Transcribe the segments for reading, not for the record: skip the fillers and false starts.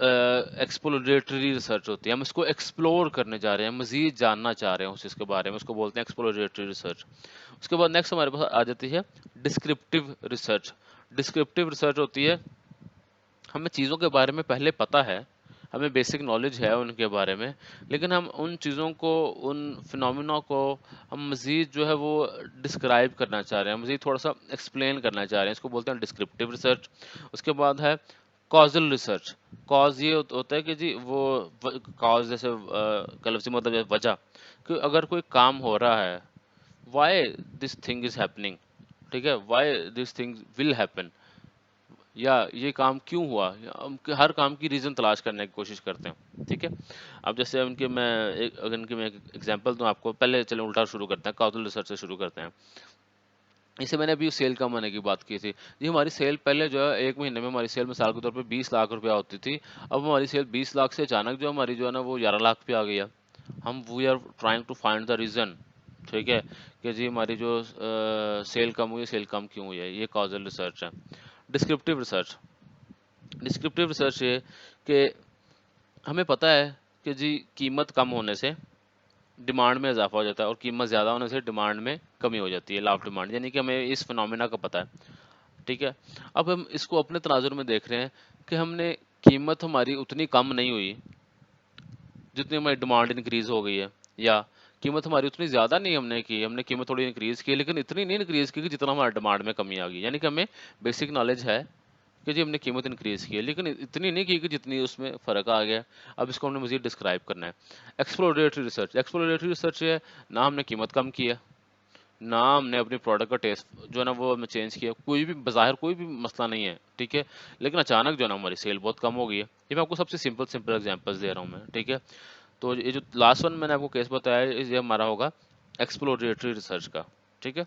Exploratory research ہوتی ہے، ہم اس کو ایکسپلور کرنے جا رہے ہیں، مزید جاننا چاہ رہے ہیں اس چیز کے بارے میں، اس کو بولتے ہیں ایکسپلوریٹری ریسرچ. اس کے بعد نیکسٹ ہمارے پاس آ جاتی ہے ڈسکرپٹیو ریسرچ. ڈسکرپٹیو ریسرچ ہوتی ہے ہمیں چیزوں کے بارے میں پہلے پتہ ہے، ہمیں بیسک نالج ہے ان کے بارے میں، لیکن ہم ان چیزوں کو، ان فنومینا کو ہم مزید جو ہے وہ ڈسکرائب کرنا چاہ رہے ہیں، مزید تھوڑا سا ایکسپلین کرنا چاہ رہے ہیں، اس کو بولتے ہیں ڈسکرپٹیو ریسرچ. اس کے بعد ہے کازل ریسرچ. کاز یہ ہوتا ہے کہ جی وہ کاز جیسے کا لفظی مطلب ہے وجہ، کہ اگر کوئی کام ہو رہا ہے، why this thing is happening, ٹھیک ہے، why this thing will happen, یا یہ کام کیوں ہوا، ہم ہر کام کی ریزن تلاش کرنے کی کوشش کرتے ہیں. ٹھیک ہے. اب جیسے ان کے میں اگر ان کی میں ایک ایگزامپل دوں آپ کو، پہلے چلیں الٹا شروع کرتے ہیں، کازل ریسرچ سے شروع کرتے ہیں. اسے میں نے ابھی سیل کم ہونے کی بات کی تھی جی. ہماری سیل پہلے جو ہے ایک مہینے میں ہماری سیل مثال کے طور پہ 20 لاکھ روپیہ ہوتی تھی. اب ہماری سیل 20 لاکھ سے اچانک جو ہماری جو ہے نا وہ 11 لاکھ پہ آ گئی ہے. ہم we are trying to find the reason, ٹھیک ہے، کہ جی ہماری جو سیل کم ہوئی، سیل کم کیوں ہوئی ہے. یہ کازل ریسرچ ہے. Descriptive research. ڈسکرپٹیو ریسرچ یہ کہ ہمیں پتہ ہے کہ جی قیمت کم ہونے سے ڈیمانڈ میں اضافہ ہو جاتا ہے، اور قیمت زیادہ ہونے سے ڈیمانڈ میں کمی ہو جاتی ہے، لا آف ڈیمانڈ، یعنی کہ ہمیں اس فنومینا کا پتہ ہے. ٹھیک ہے. اب ہم اس کو اپنے تناظر میں دیکھ رہے ہیں کہ ہم نے قیمت ہماری اتنی کم نہیں ہوئی جتنی ہماری ڈیمانڈ انکریز ہو گئی ہے، یا قیمت ہماری اتنی زیادہ نہیں ہم نے کی، ہم نے قیمت تھوڑی انکریز کی لیکن اتنی نہیں انکریز کی کہ جتنا ہمارا ڈیمانڈ میں کمی آ گئی. یعنی کہ ہمیں بیسک نالج ہے کہ جی ہم نے قیمت انکریز کی ہے، لیکن اتنی نہیں کی کہ جتنی اس میں فرق آ گیا. اب اس کو ہم نے مزید ڈسکرائب کرنا ہے. Exploratory research. ایکسپلوریٹری ریسرچ یہ ہے، نہ ہم نے قیمت کم کی ہے، نہ ہم نے اپنی پروڈکٹ کا ٹیسٹ جو ہے نا وہ ہم نے چینج کیا، کوئی بھی بظاہر کوئی بھی مسئلہ نہیں ہے. ٹھیک ہے. لیکن اچانک جو ہے نا ہماری سیل بہت کم ہو گئی ہے. یہ میں آپ کو سب سے سمپل ایگزامپلس دے رہا ہوں میں. ٹھیک ہے. تو یہ جو لاسٹ ون میں نے آپ کو کیس بتایا ہے، یہ ہمارا ہوگا ایکسپلوریٹری ریسرچ کا. ٹھیک ہے.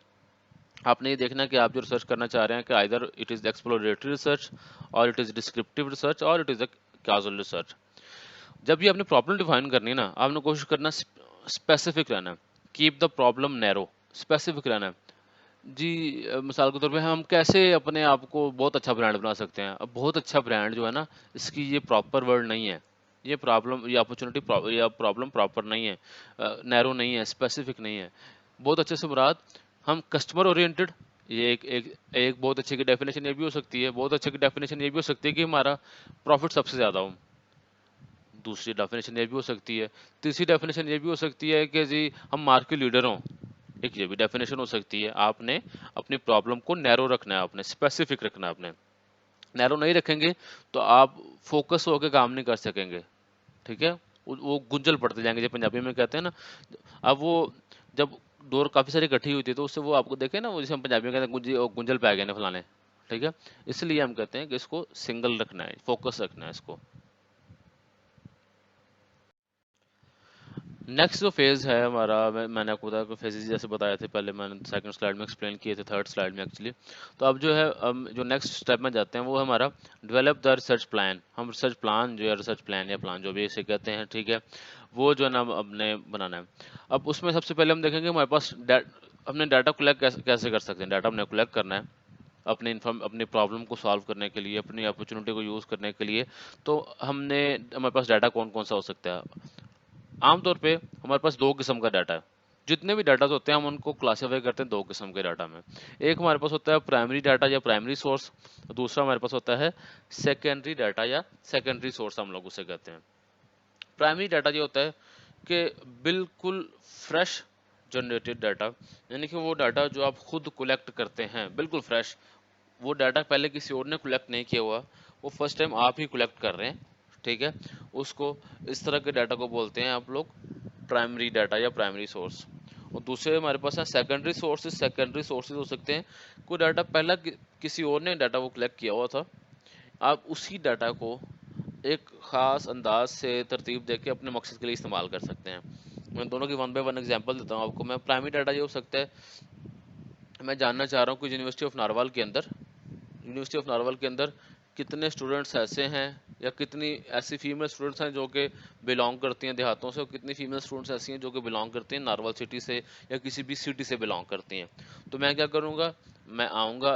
آپ نے یہ دیکھنا کہ آپ جو ریسرچ کرنا چاہ رہے ہیں کہ either it is exploratory research, اور اٹ از ڈسکرپٹیو ریسرچ، اور it is a causal research. جب یہ اپنی پرابلم ڈیفائن کرنی ہے نا، آپ نے کوشش کرنا اسپیسیفک رہنا ہے. Keep the problem narrow. Specific رہنا ہے. جی مثال کے طور پہ ہم کیسے اپنے آپ کو بہت اچھا برانڈ بنا سکتے ہیں. اب بہت اچھا برانڈ جو ہے نا، اس کی یہ پراپر ورڈ نہیں ہے، یہ پرابلم، یہ اپرچونیٹی یا پرابلم پراپر نہیں ہے، نیرو نہیں ہے، اسپیسیفک نہیں ہے. بہت اچھے سے مراد ہم کسٹمر اورینٹڈ، یہ ایک بہت اچھے کی ڈیفینیشن یہ بھی ہو سکتی ہے. بہت اچھے کی ڈیفینیشن یہ بھی ہو سکتی ہے کہ ہمارا پروفٹ سب سے زیادہ ہو. دوسری ڈیفینیشن یہ بھی ہو سکتی ہے. تیسری ڈیفینیشن یہ بھی ہو سکتی ہے کہ جی ہم مارکیٹ لیڈر ہوں. ایک یہ بھی ڈیفینیشن ہو سکتی ہے. آپ نے اپنی پرابلم کو نیرو رکھنا ہے، آپ نے اسپیسیفک رکھنا ہے. آپ نے نیرو نہیں رکھیں گے تو آپ فوکس ہو کے کام نہیں کر سکیں گے. ٹھیک ہے. وہ گنجل پڑتے جائیں گے، جب پنجابی میں کہتے ہیں نا. اب وہ جب ڈور کافی ساری اکٹھی ہوئی تھی تو اس سے وہ آپ کو دیکھیں نا، وہ جسے ہم پنجابی میں کہتے ہیں گنجل پہ گئے نا فلانے. ٹھیک ہے. اس لیے ہم کہتے ہیں کہ اس کو سنگل رکھنا ہے، فوکس رکھنا ہے اس کو. نیکسٹ جو فیز ہے ہمارا، میں نے آپ کو بتایا کہ فیزز جیسے بتایا تھے پہلے، میں نے سیکنڈ سلائڈ میں ایکسپلین کیے تھے، تھرڈ سلائڈ میں ایکچولی. تو اب جو ہے ہم جو نیکسٹ اسٹیپ میں جاتے ہیں وہ ہے ہمارا ڈیولپ دا ریسرچ پلان. ہم ریسرچ پلان جو ہے، ریسرچ پلان یا پلان جو بھی اسے کہتے ہیں، ٹھیک ہے، وہ جو ہے نا ہم نے بنانا ہے. اب اس میں سب سے پہلے ہم دیکھیں گے ہمارے پاس ہم نے ڈاٹا کلیکٹ کیسے کر سکتے ہیں. ڈاٹا ہم نے کلیکٹ کرنا ہے اپنی پرابلم کو سالو کرنے کے لیے، اپنی اپرچونیٹی کو یوز کرنے کے لیے. تو ہمارے پاس ڈاٹا کون کون سا ہو سکتا ہے. عام طور پہ ہمارے پاس دو قسم کا ڈاٹا ہے. جتنے بھی ڈاٹاز ہوتے ہیں ہم ان کو کلاسیفائی کرتے ہیں دو قسم کے ڈاٹا میں. ایک ہمارے پاس ہوتا ہے پرائمری ڈاٹا یا پرائمری سورس، دوسرا ہمارے پاس ہوتا ہے سیکنڈری ڈاٹا یا سیکنڈری سورس، ہم لوگ اسے کہتے ہیں. پرائمری ڈاٹا یہ ہوتا ہے کہ بالکل فریش جنریٹڈ ڈاٹا، یعنی کہ وہ ڈاٹا جو آپ خود کلیکٹ کرتے ہیں بالکل فریش. وہ ڈاٹا پہلے کسی اور نے کلیکٹ نہیں کیا ہوا، وہ فرسٹ ٹائم آپ ہی کلیکٹ کر رہے ہیں. ٹھیک ہے. اس کو اس طرح کے ڈاٹا کو بولتے ہیں آپ لوگ پرائمری ڈاٹا یا پرائمری سورس. اور دوسرے ہمارے پاس ہیں سیکنڈری سورسز. سیکنڈری سورسز ہو سکتے ہیں کوئی ڈاٹا پہلا کسی اور نے ڈاٹا وہ کلیکٹ کیا ہوا تھا، آپ اسی ڈاٹا کو ایک خاص انداز سے ترتیب دے کے اپنے مقصد کے لیے استعمال کر سکتے ہیں. میں دونوں کی ون بائی ون ایگزامپل دیتا ہوں آپ کو. میں پرائمری ڈاٹا یہ ہو سکتا ہے، میں جاننا چاہ رہا ہوں کہ یونیورسٹی آف ناروال کے اندر کتنے اسٹوڈنٹس ایسے ہیں، یا کتنی ایسی فیمیل اسٹوڈنٹس ہیں جو کہ بلانگ کرتی ہیں دیہاتوں سے، اور کتنی فیمیل اسٹوڈنٹس ایسی ہیں جو کہ بلانگ کرتی ہیں ناروال سٹی سے یا کسی بھی سٹی سے بلانگ کرتی ہیں. تو میں کیا کروں گا، میں آؤں گا،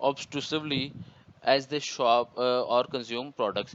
unobtrusively as they shop or consume products।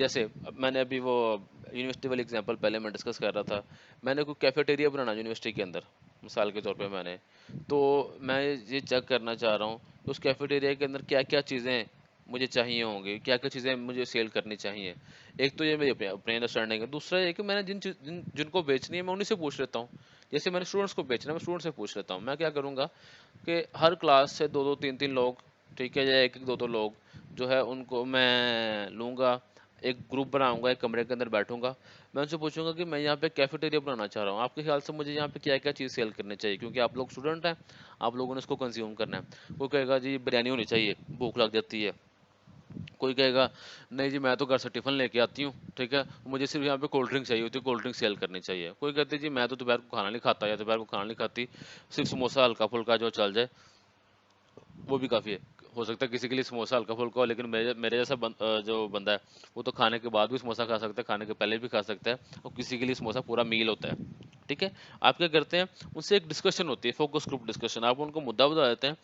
جیسے میں نے ابھی وہ یونیورسٹی والی اگزامپل پہلے میں ڈسکس کر رہا تھا، میں نے کوئی کیفیٹیریا بنانا یونیورسٹی کے اندر، مثال کے طور پہ میں نے، تو میں یہ چیک کرنا چاہ رہا ہوں کہ اس کیفیٹیریا کے اندر کیا کیا چیزیں مجھے چاہیے ہوں گی، کیا کیا چیزیں مجھے سیل کرنی چاہیے. ایک تو یہ میری اپنی انڈرسٹینڈنگ ہے. دوسرا یہ کہ میں نے جن کو بیچنی ہے میں انہیں سے پوچھ لیتا ہوں. جیسے میں نے اسٹوڈنٹس کو بیچنا ہے میں اسٹوڈنٹ سے پوچھ لیتا ہوں. میں کیا کروں گا کہ ہر کلاس سے دو دو تین تین لوگ، ٹھیک ہے، یا ایک ایک دو دو لوگ جو ہے ان کو میں لوں گا، ایک گروپ بناؤں گا، ایک کمرے کے اندر بیٹھوں گا، میں ان سے پوچھوں گا کہ میں یہاں پہ کیفیٹیریا بنانا چاہ رہا ہوں، آپ کے خیال سے مجھے یہاں پہ کیا کیا چیز سیل کرنی چاہیے، کیونکہ آپ لوگ اسٹوڈنٹ ہیں، آپ لوگوں نے اس کو کنزیوم کرنا ہے. کوئی کہے گا جی بریانی ہونی چاہیے، بھوک لگ جاتی ہے. کوئی کہے گا نہیں جی میں تو گھر سے ٹفن لے کے آتی ہوں، ٹھیک ہے، مجھے صرف یہاں پہ کولڈ ڈرنک چاہیے ہوتی ہے، کولڈ ڈرنک سیل کرنی چاہیے. کوئی کہتے جی میں تو دوپہر کو کھانا نہیں کھاتا یا دوپہر کو کھانا نہیں کھاتی، صرف سموسہ ہلکا پھلکا جو چل جائے وہ بھی کافی ہے. ہو سکتا ہے کسی کے لیے سموسہ ہلکا پھلکا ہو، لیکن میرے جیسا جو بندہ ہے وہ تو کھانے کے بعد بھی سموسہ کھا سکتا ہے، کھانے کے پہلے بھی کھا سکتا ہے، اور کسی کے لیے سموسہ پورا میل ہوتا ہے. ٹھیک ہے، آپ کیا کرتے ہیں، ان سے ایک ڈسکشن ہوتی ہے، فوکس گروپ ڈسکشن. آپ ان کو مدعا بتا دیتے ہیں،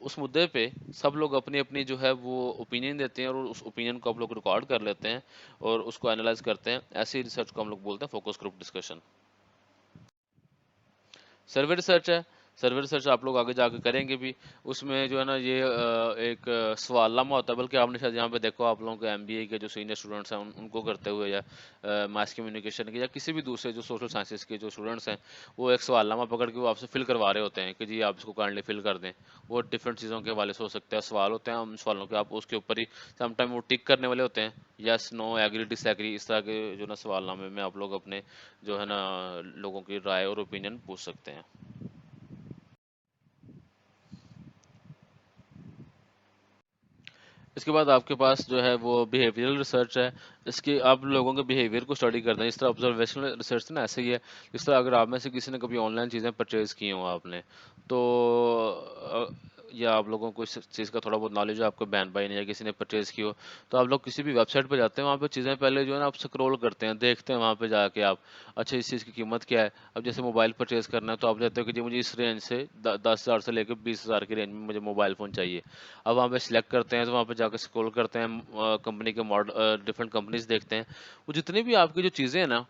اس مدعے پہ سب لوگ اپنی اپنی جو ہے وہ اوپینین دیتے ہیں، اور اس اوپینین کو آپ لوگ ریکارڈ کر لیتے ہیں اور اس کو اینالائز کرتے ہیں. ایسی ریسرچ کو ہم لوگ بولتے ہیں focus group discussion. Survey research ہے. سروے ریسرچ آپ لوگ آگے جا کے کریں گے بھی. اس میں جو ہے نا یہ ایک سوال نامہ ہوتا ہے، بلکہ آپ نے شاید یہاں پہ دیکھو آپ لوگوں کے ایم بی اے کے جو سینئر اسٹوڈنٹس ہیں ان کو کرتے ہوئے، یا ماس کمیونیکیشن کے یا کسی بھی دوسرے جو سوشل سائنسز کے جو اسٹوڈنٹس ہیں، وہ ایک سوال نامہ پکڑ کے وہ آپ سے فل کروا رہے ہوتے ہیں کہ جی آپ اس کو کائنڈلی فل کر دیں. وہ ڈفرینٹ چیزوں کے حوالے سے ہو سکتا ہے، سوال ہوتے ہیں، ان سوالوں کے آپ اس کے اوپر ہی سم ٹائم وہ ٹک کرنے والے ہوتے ہیں، یس نو ایگری ڈس ایگری، اس طرح کے جو نا سوال نامے میں آپ لوگ اپنے جو ہے نا لوگوں کی رائے اور اوپینین پوچھ سکتے ہیں. اس کے بعد آپ کے پاس جو ہے وہ بیہیویئرل ریسرچ ہے. اس کی آپ لوگوں کے بیہیویئر کو اسٹڈی کرتے ہیں. اس طرح آبزرویشنل ریسرچ نا ایسے ہی ہے، جس طرح اگر آپ میں سے کسی نے کبھی آن لائن چیزیں پرچیز کی ہوں آپ نے تو یا آپ لوگوں کو اس چیز کا تھوڑا بہت نالج ہے، آپ کو بہن بھائی نے یا کسی نے پرچیز کی ہو، تو آپ لوگ کسی بھی ویب سائٹ پہ جاتے ہیں، وہاں پہ چیزیں پہلے جو ہے نا آپ سکرول کرتے ہیں، دیکھتے ہیں وہاں پہ جا کے آپ، اچھا اس چیز کی قیمت کیا ہے. اب جیسے موبائل پرچیز کرنا ہے تو آپ کہتے ہو کہ جی مجھے اس رینج سے 10,000 سے لے کے 20,000 کی رینج میں مجھے موبائل فون چاہیے. اب وہاں پہ سلیکٹ کرتے ہیں تو وہاں پہ جا کے اسکرول کرتے ہیں، کمپنی کے ماڈل ڈفرینٹ کمپنیز دیکھتے ہیں. وہ جتنی بھی آپ کی جو چیزیں ہیں نا،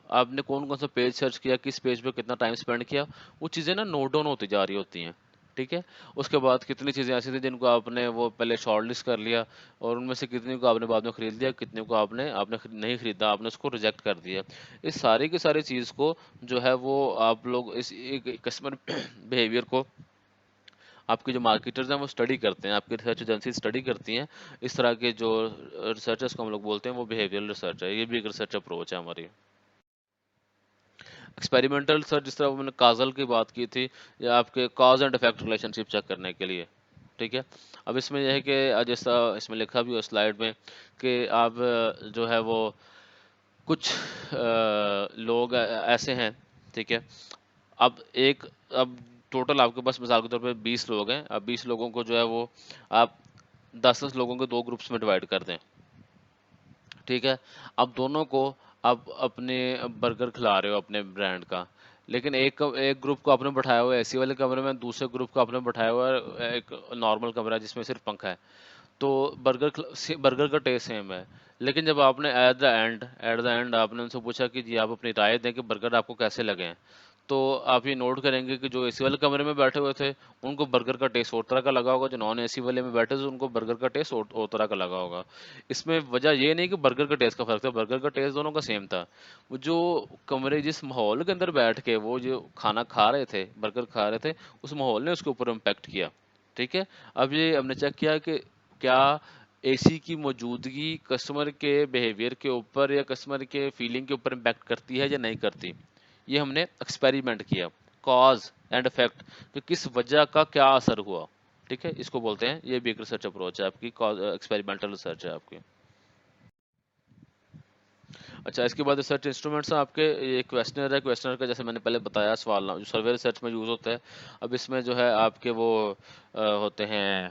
آپ نے کون کون سا پیج سرچ کیا، کس پیج پہ کتنا ٹائم اسپینڈ کیا، وہ چیزیں نا نوٹ ڈاؤن ہوتی جا رہی ہوتی ہیں. ٹھیک ہے، اس کے بعد کتنی چیزیں ایسی تھیں جن کو آپ نے وہ پہلے شارٹ لسٹ کر لیا، اور ان میں سے کتنی کو آپ نے بعد میں خرید لیا، کتنے کو آپ نے نہیں خریدا، آپ نے اس کو ریجیکٹ کر دیا. اس ساری کی ساری چیز کو جو ہے وہ آپ لوگ اس کسٹمر بیہیویئر کو آپ کے جو مارکیٹرز ہیں وہ اسٹڈی کرتے ہیں، آپ کی ریسرچ ایجنسی اسٹڈی کرتی ہیں. اس طرح کے جو ریسرچرس کو ہم لوگ بولتے ہیں وہ بیہیویئرل ریسرچ ہے. یہ بھی ایک ریسرچ اپروچ ہے ہماری. ایکسپیریمنٹل ریسرچ جس طرح میں نے کازل کی بات کی تھی، یا آپ کے cause and effect relationship check کرنے کے لیے. ٹھیک ہے، اب اس میں یہ ہے کہ جیسا اس میں لکھا بھی ہو سلائڈ میں کہ آپ جو ہے وہ کچھ لوگ ایسے ہیں، ٹھیک ہے، اب ٹوٹل آپ کے پاس مثال کے طور پہ 20 لوگ ہیں. اب 20 لوگوں کو جو ہے وہ آپ 10 لوگوں کو 2 گروپس میں ڈیوائڈ کر دیں. ٹھیک ہے، اب دونوں کو آپ اپنے برگر کھلا رہے ہو اپنے برانڈ کا، لیکن ایک گروپ کو آپ نے بٹھایا ہوا ہے اے سی والے کمرے میں، دوسرے گروپ کو آپ نے بٹھایا ہوا ہے ایک نارمل کمرہ ہے جس میں صرف پنکھا ہے. تو برگر کا ٹیسٹ سیم ہے، لیکن جب آپ نے ایٹ دا اینڈ آپ نے ان سے پوچھا کہ جی آپ اپنی رائے دیں کہ برگر آپ کو کیسے لگے ہیں، تو آپ یہ نوٹ کریں گے کہ جو اے سی والے کمرے میں بیٹھے ہوئے تھے ان کو برگر کا ٹیسٹ اور طرح کا لگا ہوگا، جو نان اے سی والے میں بیٹھے تھے ان کو برگر کا ٹیسٹ اور طرح کا لگا ہوگا. اس میں وجہ یہ نہیں کہ برگر کا ٹیسٹ کا فرق تھا، برگر کا ٹیسٹ دونوں کا سیم تھا. وہ جو کمرے جس ماحول کے اندر بیٹھ کے وہ جو کھانا کھا رہے تھے، برگر کھا رہے تھے، اس ماحول نے اس کے اوپر امپیکٹ کیا. ٹھیک ہے، اب یہ ہم نے چیک کیا کہ کیا اے سی کی موجودگی کسٹمر کے بیہیویئر کے اوپر یا کسٹمر کے فیلنگ کے اوپر امپیکٹ کرتی ہے یا نہیں کرتی. یہ ہم نے ایکسپیریمنٹ کیا، کاز اینڈ افیکٹ، کہ کس وجہ کا کیا اثر ہوا. ٹھیک ہے، اس کو بولتے ہیں، یہ بھی ایک ریسرچ اپروچ ہے آپ کی، ایکسپیریمنٹل ریسرچ ہے آپ کی. اچھا، اس کے بعد ریسرچ انسٹرومنٹس ہیں آپ کے. یہ کویسچنر ہے، کویسچنر کا جیسے میں نے پہلے بتایا سوال جو سروے ریسرچ میں یوز ہوتا ہے. اب اس میں جو ہے آپ کے وہ ہوتے ہیں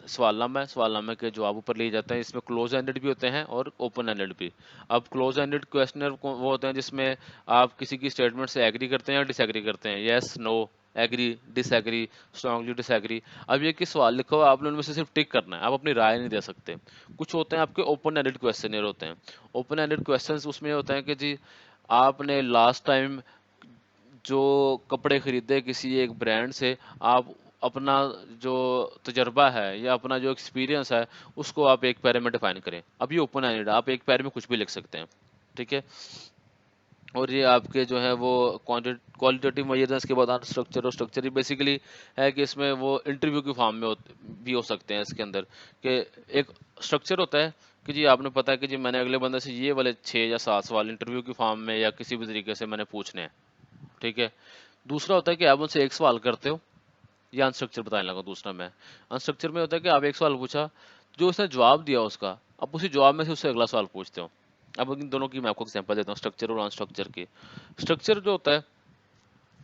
سوال نامہ ہے، سوال نامے کے جواب اوپر لیے جاتے ہیں. اس میں کلوز اینڈڈ بھی ہوتے ہیں اور اوپن اینڈڈ بھی. اب کلوز اینڈڈ کویسچنر وہ ہوتے ہیں جس میں آپ کسی کی اسٹیٹمنٹ سے ایگری کرتے ہیں یا ڈس ایگری کرتے ہیں، یس نو ایگری, ڈس ایگری, اسٹرانگلی ڈس ایگری. اب یہ کہ سوال لکھا ہوا آپ نے ان میں سے صرف ٹک کرنا ہے, آپ اپنی رائے نہیں دے سکتے. کچھ ہوتے ہیں آپ کے اوپن اینڈڈ کویسچنر ہوتے ہیں. اوپن اینڈڈ کویسچنس اس میں یہ ہوتا ہے کہ جی آپ نے لاسٹ ٹائم جو کپڑے خریدے کسی ایک برانڈ سے, آپ اپنا جو تجربہ ہے یا اپنا جو ایکسپیرینس ہے اس کو آپ ایک پیرے میں ڈیفائن کریں. اب یہ اوپن اینڈڈ, آپ ایک پیرے میں کچھ بھی لکھ سکتے ہیں, ٹھیک ہے. اور یہ آپ کے جو ہے وہ کوالٹیٹیو میئرز کے بعد اسٹرکچر, اور اسٹرکچر بیسیکلی ہے کہ اس میں وہ انٹرویو کی فارم میں بھی ہو سکتے ہیں اس کے اندر, کہ ایک اسٹرکچر ہوتا ہے کہ جی آپ نے پتا ہے کہ جی میں نے اگلے بندے سے یہ والے 6 یا 7 سوال انٹرویو کی فارم میں یا کسی بھی طریقے سے میں نے پوچھنے ہیں, ٹھیک ہے. دوسرا ہوتا ہے کہ آپ ان سے ایک سوال کرتے ہو, یا انسٹرکچر بتانے لگا دوسرا میں. انسٹرکچر میں ہوتا ہے کہ آپ ایک سوال پوچھا, جو اس نے جواب دیا اس کا, اب اسی جواب میں سے اس سے اگلا سوال پوچھتے ہو. اب ان دونوں کی میں آپ کو ایگزامپل دیتا ہوں, اسٹرکچر اور انسٹرکچر کی. اسٹرکچر جو ہوتا ہے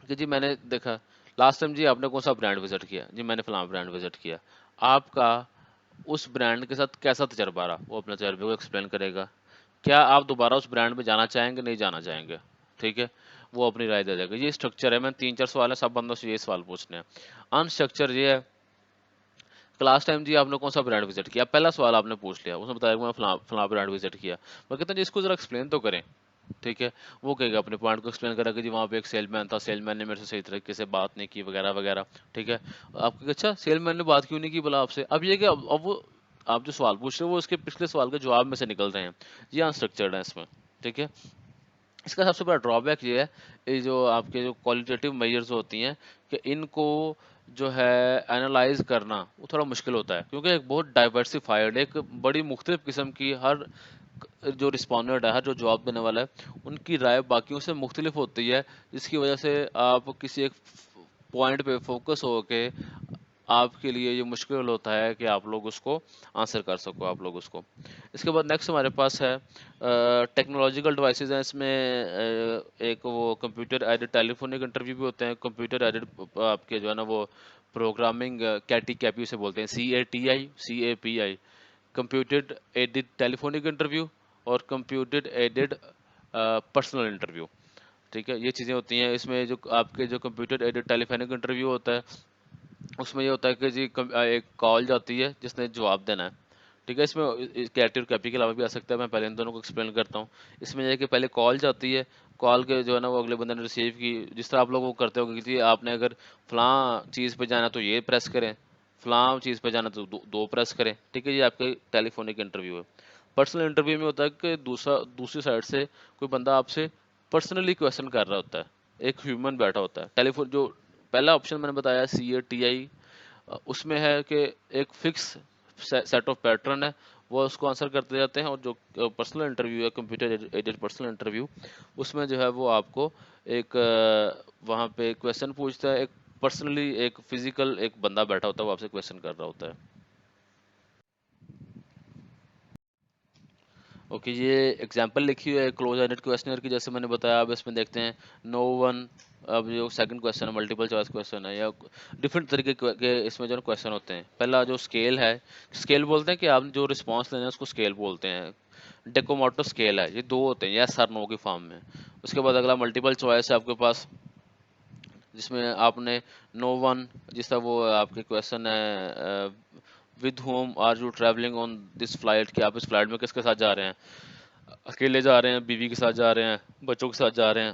کہ جی میں نے دیکھا لاسٹ ٹائم جی آپ نے کون سا برانڈ وزٹ کیا, جی میں نے فلاں برانڈ وزٹ کیا. آپ کا اس برانڈ کے ساتھ کیسا تجربہ رہا, وہ اپنے تجربے کو ایکسپلین کرے گا. کیا آپ دوبارہ اس برانڈ میں جانا چاہیں گے, نہیں جانا چاہیں گے, ٹھیک ہے. وہ اپنی رائے دے دے گا. یہ اسٹرکچر ہے, میں 3-4 سوال ہیں, سب بندوں سے یہ سوال پوچھنے ہیں. انسٹرکچر یہ ہے کہ لاسٹ ٹائم جی آپ نے کون سا برانڈ وزٹ کیا, پہلا سوال آپ نے پوچھ لیا, اس نے بتایا کہ میں فلاں فلاں برانڈ وزٹ کیا. وہ کہتے ہیں جی اس کو ذرا ایکسپلین تو کریں, ٹھیک ہے. وہ کہے گا اپنے پوائنٹ کو ایکسپلین کرا کہ جی وہاں پہ ایک سیل مین تھا, سیل مین نے میرے سے صحیح طریقے سے بات نہیں کی وغیرہ وغیرہ, ٹھیک ہے. آپ کو اچھا سیل مین نے بات کیوں نہیں کی بولا آپ سے. اب یہ کہ اب وہ آپ جو سوال پوچھ رہے ہو وہ اس کے پچھلے سوال کے جواب میں سے نکل رہے ہیں. یہ انسٹرکچرڈ ہے اس میں, ٹھیک ہے. اس کا سب سے بڑا ڈرا بیک یہ ہے, یہ جو آپ کے جو کوالٹیٹیو میئرز ہوتی ہیں کہ ان کو جو ہے اینالائز کرنا وہ تھوڑا مشکل ہوتا ہے, کیونکہ ایک بہت ڈائیورسفائڈ, ایک بڑی مختلف قسم کی ہر جو رسپونڈنٹ ہے, ہر جو جواب دینے والا ہے, ان کی رائے باقیوں سے مختلف ہوتی ہے, جس کی وجہ سے آپ کسی ایک پوائنٹ پہ فوکس ہو کے آپ کے لیے یہ مشکل ہوتا ہے کہ آپ لوگ اس کو آنسر کر سکو آپ لوگ اس کو. اس کے بعد نیکسٹ ہمارے پاس ہے ٹیکنالوجیکل ڈیوائسیز ہیں. اس میں ایک وہ کمپیوٹر ایڈڈ ٹیلیفونک انٹرویو بھی ہوتے ہیں, کمپیوٹر ایڈڈ آپ کے جو ہے نا وہ پروگرامنگ کیٹی کیپی سے بولتے ہیں, CATI computer added telephonic interview اور کمپیوٹر ایڈڈ پرسنل انٹرویو, ٹھیک ہے. یہ چیزیں ہوتی ہیں. اس میں جو آپ کے جو کمپیوٹر ایڈڈ ٹیلیفونک انٹرویو ہوتا ہے اس میں یہ ہوتا ہے کہ جی ایک کال جاتی ہے جس نے جواب دینا ہے, ٹھیک ہے. اس میں کیٹی اور کیپی کے علاوہ بھی آ سکتا ہے, میں پہلے ان دونوں کو ایکسپلین کرتا ہوں. اس میں یہ ہے کہ پہلے کال جاتی ہے, کال کے جو ہے نا وہ اگلے بندے نے ریسیو کی, جس طرح آپ لوگ وہ کرتے ہو کہ جی آپ نے اگر فلاں چیز پہ جانا تو یہ پریس کریں, فلاں چیز پہ جانا تو دو پریس کریں, ٹھیک ہے. یہ آپ کے ٹیلی فونک انٹرویو ہے. پرسنل انٹرویو میں ہوتا ہے کہ دوسری سائڈ سے کوئی بندہ آپ سے پرسنلی کویشچن کر رہا ہوتا ہے, ایک ہیومن بیٹھا ہوتا ہے. ٹیلی فون جو پہلا آپشن میں نے بتایا CATI, اس میں ہے کہ ایک فکس سیٹ آف پیٹرن ہے, وہ اس کو آنسر کرتے جاتے ہیں. اور جو پرسنل انٹرویو ہے کمپیوٹر ایڈڈ پرسنل انٹرویو, اس میں جو ہے وہ آپ کو ایک وہاں پہ کویشچن پوچھتا ہے, ایک پرسنلی ایک فزیکل ایک بندہ بیٹھا ہوتا ہے, وہ آپ سے کویشچن کر رہا ہوتا ہے. اوکے, یہ ایگزامپل لکھی ہوئی ہے کلوز اینڈڈ کویشچنر کی, جیسے میں نے بتایا. اب اس میں دیکھتے ہیں نو ون, اب جو سیکنڈ کویشچن ہے ملٹیپل چوائس کویشچن ہے, یا ڈفرینٹ طریقے کے اس میں جو کویشچن ہوتے ہیں. پہلا جو اسکیل ہے, اسکیل بولتے ہیں کہ آپ جو رسپانس لینا ہے اس کو اسکیل بولتے ہیں. ڈیکوموٹو اسکیل ہے, یہ 2 ہوتے ہیں یس اور نو کی فارم میں. اس کے بعد اگلا ملٹیپل چوائس ہے آپ کے پاس, جس میں آپ نے نو ون, جس طرح وہ آپ کے کویشچن ہے with whom are you travelling on this flight, کہ آپ اس فلائٹ میں کس کے ساتھ جا رہے ہیں, اکیلے جا رہے ہیں, بیوی کے ساتھ جا رہے ہیں, بچوں کے ساتھ جا رہے ہیں,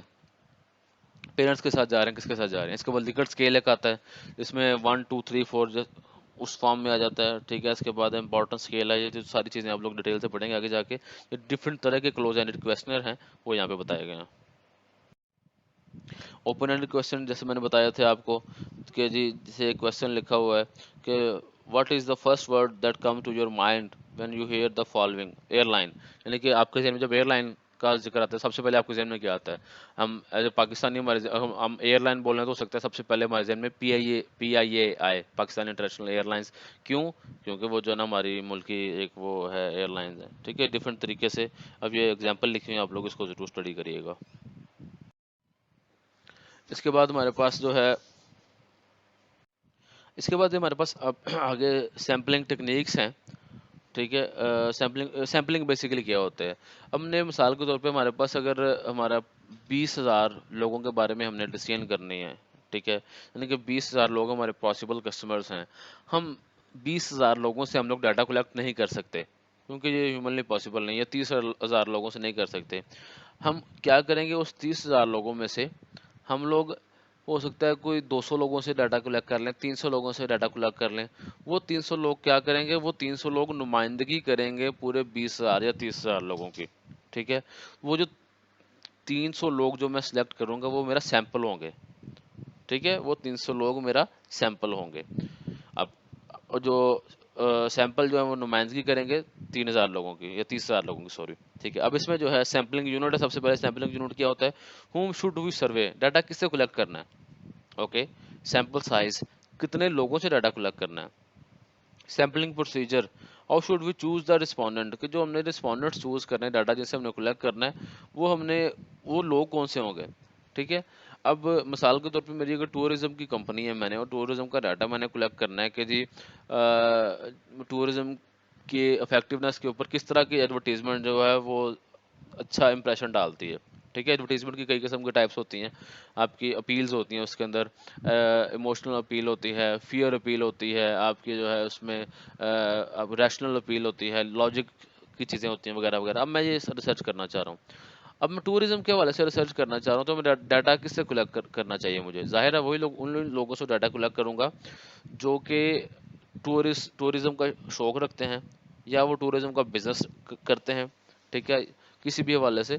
پیرنٹس کے ساتھ جا رہے ہیں, کس کے ساتھ جا رہے ہیں. اس کے بعد لیکٹ اسکیل ایک آتا ہے, اس میں 1 2 3 4 اس فارم میں آ جاتا ہے, ٹھیک ہے. اس کے بعد امپورٹنٹ اسکیل ہے, یہ جو ساری چیزیں آپ لوگ ڈیٹیل سے پڑھیں گے آگے جا کے. یہ ڈفرینٹ طرح کے کلوز اینڈڈ کویشچنر ہیں, وہ یہاں پہ بتائے گئے ہیں. اوپن اینڈ کویشچن جیسے میں نے بتایا تھا آپ کو کہ جی جسے ایک کویشچن لکھا ہوا ہے کہ what is the first word that come to your mind when you hear the following airline, یعنی کہ آپ کے ذہن میں جب ایئر لائن کا ذکر آتا ہے سب سے پہلے آپ کے ذہن میں کیا آتا ہے. ہم ایز اے پاکستانی ہم ایئر لائن بول رہے ہیں تو ہو سکتا ہے سب سے پہلے ہمارے ذہن میں PIA آئے, پاکستان انٹرنیشنل ایئر لائنس. کیوں؟ کیونکہ وہ جو ہے نا ہماری ملکی ایک وہ ہے ایئر لائنز ہے, ٹھیک ہے, ڈفرینٹ طریقے سے. اب یہ ایگزامپل لکھی ہوئی ہیں, آپ لوگ اس کو ضرور اسٹڈی کریے گا. اس کے بعد ہمارے پاس جو ہے اس کے بعد ہمارے پاس اب آگے سیمپلنگ ٹیکنیکس ہیں, ٹھیک ہے. سیمپلنگ بیسیکلی کیا ہوتا ہے. ہم نے مثال کے طور پہ ہمارے پاس اگر ہمارا 20,000 لوگوں کے بارے میں ہم نے ڈسیزن کرنی ہے, ٹھیک ہے، یعنی کہ 20,000 لوگ ہمارے پاسبل کسٹمرز ہیں. ہم 20,000 لوگوں سے ہم لوگ ڈاٹا کلیکٹ نہیں کر سکتے کیونکہ یہ ہیومنلی پاسبل نہیں ہے. 30,000 لوگوں سے نہیں کر سکتے. ہم کیا کریں گے، اس 30,000 لوگوں میں سے ہم لوگ ہو سکتا ہے کوئی 200 لوگوں سے ڈاٹا کلیکٹ کر لیں، 300 لوگوں سے ڈاٹا کلیکٹ کر لیں. وہ 300 لوگ کیا کریں گے، وہ 300 لوگ نمائندگی کریں گے پورے 20,000 یا 30,000 لوگوں کی. ٹھیک ہے، وہ جو 300 لوگ جو میں سلیکٹ کروں گا وہ میرا سیمپل ہوں گے. ٹھیک ہے، وہ 300 لوگ میرا سیمپل ہوں گے. اب اور جو سیمپل جو ہے وہ نمائندگی کریں گے 3,000 لوگوں کی یا 30,000 لوگوں کی، سوری. ٹھیک ہے، اب اس میں جو ہے سیمپلنگ یونٹ ہے. سب سے پہلے سیمپلنگ یونٹ کیا ہوتا ہے، how should we survey, data کس سے کلیکٹ کرنا ہے. اوکے، سیمپل سائز، کتنے لوگوں سے ڈاٹا کلیکٹ کرنا ہے. Sampling procedure, how should we choose the respondent, کہ جو ہم نے رسپونڈنٹ چوز کرنا ہے، ڈاٹا جن سے ہم نے کلیکٹ کرنا ہے، وہ لوگ کون سے ہوں گے. ٹھیک ہے، اب مثال کے طور پہ میری اگر ٹورزم کی کمپنی ہے، میں نے اور ٹورزم کا ڈاٹا میں نے کلیکٹ کرنا ہے کہ جی ٹورزم کی افیکٹونیس کے اوپر کس طرح کی ایڈورٹیزمنٹ جو ہے وہ اچھا امپریشن ڈالتی ہے. ٹھیک ہے، ایڈورٹیزمنٹ کی کئی قسم کے ٹائپس ہوتی ہیں. آپ کی اپیلز ہوتی ہیں، اس کے اندر ایموشنل اپیل ہوتی ہے، فیئر اپیل ہوتی ہے، آپ کی جو ہے اس میں ریشنل اپیل ہوتی ہے، لاجک کی چیزیں ہوتی ہیں وغیرہ وغیرہ. اب میں یہ ریسرچ کرنا چاہ رہا ہوں. اب میں ٹورزم کے حوالے سے ریسرچ کرنا چاہ رہا ہوں، تو میں ڈاٹا کس سے کلیکٹ کرنا چاہیے مجھے. ظاہر ہے وہی لوگ، ان لوگوں سے ڈاٹا کلیکٹ کروں گا جو کہ ٹورزم کا شوق رکھتے ہیں یا وہ ٹورزم کا بزنس کرتے ہیں. ٹھیک ہے، کسی بھی حوالے سے.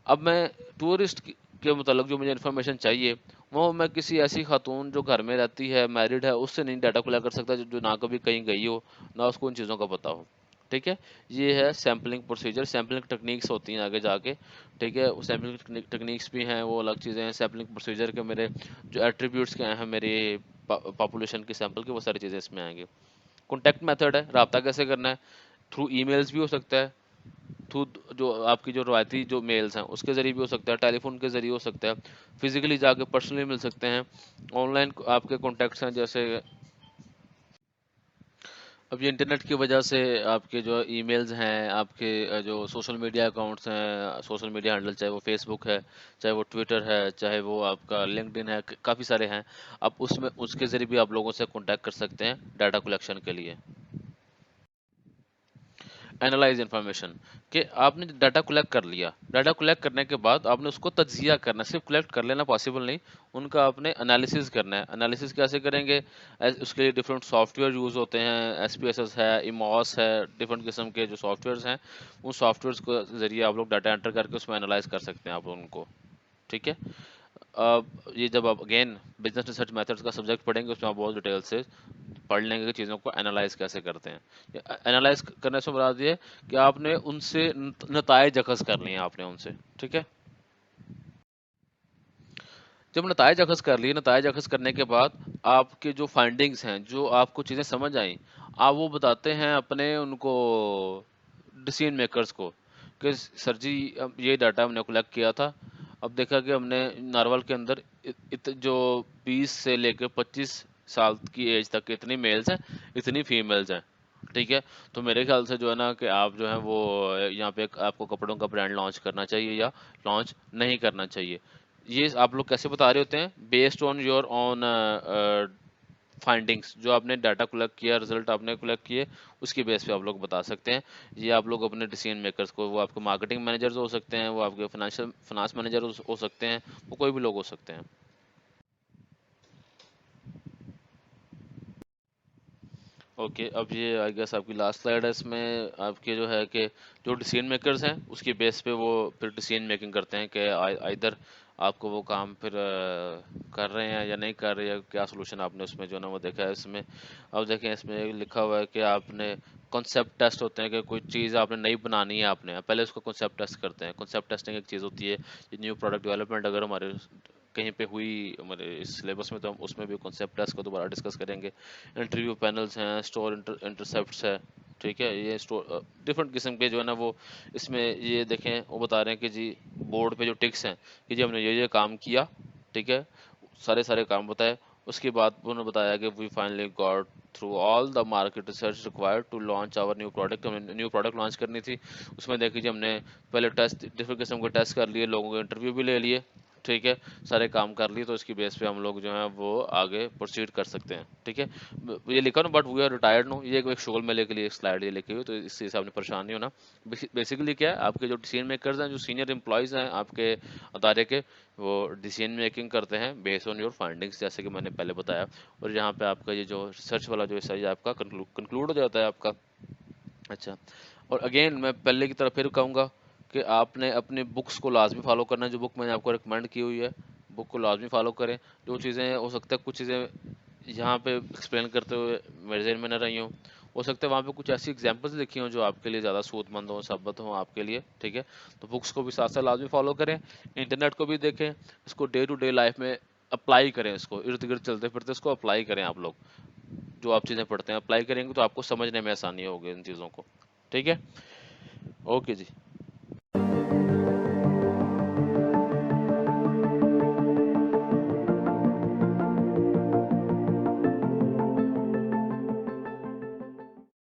اب میں ٹورسٹ کے متعلق جو مجھے انفارمیشن چاہیے، وہ میں کسی ایسی خاتون جو گھر میں رہتی ہے، میرڈ ہے، اس سے نہیں ڈاٹا کلیکٹ کر سکتا جو نہ کبھی کہیں گئی ہو، نہ اس کو ان چیزوں کا پتہ ہو. ٹھیک ہے، یہ ہے سیمپلنگ پروسیجر. سیمپلنگ ٹیکنیکس ہوتی ہیں آگے جا کے. ٹھیک ہے، سیمپلنگ ٹیکنیکس بھی ہیں، وہ الگ چیزیں ہیں. سیمپلنگ پروسیجر کے میرے جو ایٹریبیوٹس کیا ہیں میری پاپولیشن کی سیمپل کی، وہ ساری چیزیں اس میں آئیں گی. کانٹیکٹ میتھڈ ہے، رابطہ کیسے کرنا ہے. تھرو ای میلز بھی ہو سکتا ہے، تھرو جو آپ کی جو روایتی جو میلز ہیں اس کے ذریعے بھی ہو سکتا ہے، ٹیلی فون کے ذریعے ہو سکتا ہے، فزیکلی جا کے پرسنلی مل سکتے ہیں. آن لائن آپ کے کانٹیکٹس ہیں، جیسے اب یہ انٹرنیٹ کی وجہ سے آپ کے جو ای میلز ہیں، آپ کے جو سوشل میڈیا اکاؤنٹس ہیں، سوشل میڈیا ہینڈل، چاہے وہ فیس بک ہے، چاہے وہ ٹویٹر ہے، چاہے وہ آپ کا لنکڈ ان ہے، کافی سارے ہیں. اب اس کے ذریعے بھی آپ لوگوں سے کانٹیکٹ کر سکتے ہیں ڈاٹا کلیکشن کے لیے. اینالائز انفارمیشن، کہ آپ نے ڈاٹا کلیکٹ کر لیا. ڈاٹا کلیکٹ کرنے کے بعد آپ نے اس کو تجزیہ کرنا. صرف کلیکٹ کر لینا پاسبل نہیں، ان کا آپ نے انالیسز کرنا ہے. انالیسز کیسے کریں گے، اس کے لیے ڈفرینٹ سافٹ ویئر یوز ہوتے ہیں. ایس پی ایس ایس ہے، ایموس ہے، ڈفرینٹ قسم کے جو سافٹ ویئرس ہیں، ان سافٹ ویئرس کے ذریعے آپ لوگ ڈاٹا انٹر کر کے اس میں انالائز کر سکتے ہیں آپ ان کو. ٹھیک ہے، اب یہ جب آپ اگین بزنس ریسرچ میتھڈس کا سبجیکٹ پڑھیں گے، اس میں آپ بہت ڈیٹیل سے پڑھ لیں گے کہ چیزوں کو انالائز کیسے کرتے ہیں. انالائز کرنے سے مراد یہ ہے کہ آپ نے ان سے نتائج اخذ کر لیے ہیں آپ نے ان سے. ٹھیک ہے، جب نتائج اخذ کر لیے، نتائج اخذ کرنے کے بعد آپ کے جو فائنڈنگز ہیں، جو آپ کو چیزیں سمجھ آئیں، آپ وہ بتاتے ہیں اپنے ان کو ڈسیزن میکرز کو کہ سر جی اب یہ ڈاٹا ہم نے کلیکٹ کیا تھا. اب دیکھا کہ ہم نے نارول کے اندر جو 20 سے لے کے 25 سال کی ایج تک اتنی میلز ہیں، اتنی فیمیلز ہیں. ٹھیک ہے، تو میرے خیال سے جو ہے نا کہ آپ جو ہے وہ یہاں پہ آپ کو کپڑوں کا برانڈ لانچ کرنا چاہیے یا لانچ نہیں کرنا چاہیے. یہ آپ لوگ کیسے بتا رہے ہوتے ہیں، based on your on findings, جو آپ نے ڈاٹا کلیکٹ کیا، رزلٹ آپ نے کلیکٹ کیے، اس کی بیس پہ آپ لوگ بتا سکتے ہیں. یہ آپ لوگ اپنے ڈیسیژن میکرز کو، وہ آپ کے مارکیٹنگ مینیجرز ہو سکتے ہیں، وہ آپ کے فنانس مینیجر ہو سکتے ہیں، وہ کوئی بھی لوگ ہو سکتے ہیں. اوکے، اب یہ آئی گیس آپ کی لاسٹ سلائڈ ہے. اس میں آپ کے جو ہے کہ جو ڈیسیژن میکرز ہیں اس کی بیس پہ وہ پھر ڈیسیژن میکنگ کرتے ہیں کہ ادھر آپ کو وہ کام پھر کر رہے ہیں یا نہیں کر رہے، یا کیا سولوشن آپ نے اس میں جو ہے نا وہ دیکھا ہے. اس میں اب دیکھیں، اس میں لکھا ہوا ہے کہ آپ نے کنسیپٹ ٹیسٹ ہوتے ہیں، کہ کوئی چیز آپ نے نئی بنانی ہے، آپ نے پہلے اس کو کنسیپٹ ٹیسٹ کرتے ہیں. کنسیپٹ ٹیسٹنگ ایک چیز ہوتی ہے، یہ نیو پروڈکٹ ڈیولپمنٹ اگر ہمارے کہیں پہ ہوئی ہمارے اس سلیبس میں، تو ہم اس میں بھی کنسیپٹ ٹیسٹ کو دوبارہ ڈسکس کریں گے. انٹرویو پینلز ہیں، اسٹور انٹرسیپٹس ہے. ٹھیک ہے، یہ ڈفرینٹ قسم کے جو ہے نا وہ اس میں یہ دیکھیں، وہ بتا رہے ہیں کہ جی بورڈ پہ جو ٹکس ہیں کہ جی ہم نے یہ کام کیا. ٹھیک ہے، سارے کام بتائے. اس کے بعد انہوں نے بتایا کہ we finally got through all the market research required to launch our new product. ہم نے نیو پروڈکٹ لانچ کرنی تھی. اس میں دیکھ لیجیے ہم نے پہلے ٹیسٹ، ڈفرینٹ قسم کے ٹیسٹ کر لیے، لوگوں کے انٹرویو بھی لے لیے. ٹھیک ہے، سارے کام کر لیے تو اس کی بیس پہ ہم لوگ جو ہیں وہ آگے پروسیڈ کر سکتے ہیں، ٹھیک ہے۔ یہ لکھا نا بٹ وی آر ریٹائرڈ نو، یہ ایک شغل میلے کے لیے ایک سلائڈ یہ لکھی ہوئی، تو اس سے آپ نے پریشان نہیں ہونا۔ بیسیکلی کیا ہے، آپ کے جو ڈیسیژن میکرز ہیں، جو سینئر امپلائیز ہیں آپ کے ادارے کے، وہ ڈیسیژن میکنگ کرتے ہیں بیس آن یور فائنڈنگس، جیسے کہ میں نے پہلے بتایا، اور یہاں پہ آپ کا یہ جو ریسرچ والا جو حصہ ہے آپ کا کنکلوڈ ہو جاتا ہے آپ کا۔ اچھا، اور اگین میں پہلے کی طرف پھر کہوں گا کہ آپ نے اپنے بکس کو لازمی فالو کرنا ہے، جو بک میں نے آپ کو ریکمینڈ کی ہوئی ہے بک کو لازمی فالو کریں۔ جو چیزیں ہو سکتا ہے کچھ چیزیں یہاں پہ ایکسپلین کرتے ہوئے میرے ذہن میں نہ رہی ہوں، ہو سکتا ہے وہاں پہ کچھ ایسی ایگزامپلس لکھی ہوں جو آپ کے لیے زیادہ سود مند ہوں، ثابت ہوں آپ کے لیے، ٹھیک ہے۔ تو بکس کو بھی ساتھ ساتھ لازمی فالو کریں، انٹرنیٹ کو بھی دیکھیں، اس کو ڈے ٹو ڈے لائف میں اپلائی کریں، اس کو ارد گرد چلتے پھرتے اس کو اپلائی کریں آپ لوگ۔ جو آپ چیزیں پڑھتے ہیں اپلائی کریں گے تو آپ کو سمجھنے میں آسانی ہوگی ان چیزوں کو، ٹھیک ہے۔ اوکے جی۔